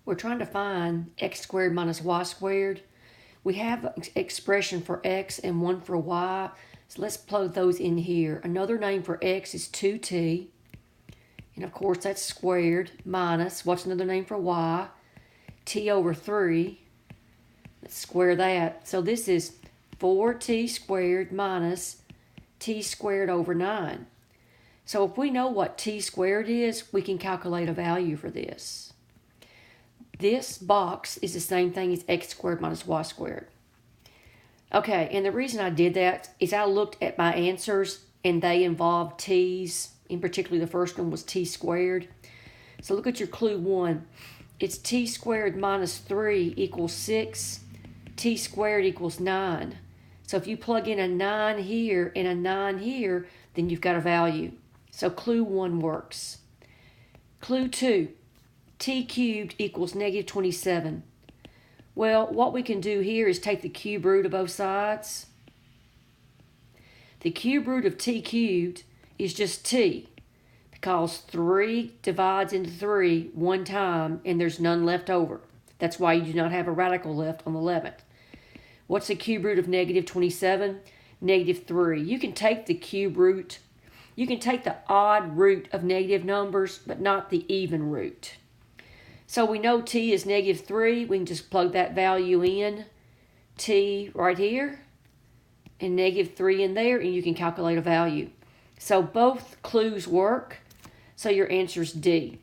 We're trying to find x squared minus y squared. We have an expression for x and one for y, so let's plug those in here. Another name for x is 2t, and of course that's squared, minus, what's another name for y? T over 3. Let's square that. So this is 4t squared minus t squared over 9. So if we know what t squared is, we can calculate a value for this. This box is the same thing as x squared minus y squared. Okay, and the reason I did that is I looked at my answers and they involved t's. In particular, the first one was t squared. So look at your clue 1. It's t squared minus 3 equals 6. T squared equals 9. So if you plug in a 9 here and a 9 here, then you've got a value. So clue 1 works. Clue 2. T cubed equals negative 27. Well, what we can do here is take the cube root of both sides. The cube root of t cubed is just t, because 3 divides into 3 one time and there's none left over. That's why you do not have a radical left on the 11th. What's the cube root of negative 27? Negative 3. You can take the cube root. You can take the odd root of negative numbers, but not the even root. So we know t is negative 3. We can just plug that value in. T right here and negative 3 in there, and you can calculate a value. So both clues work. So your answer is D.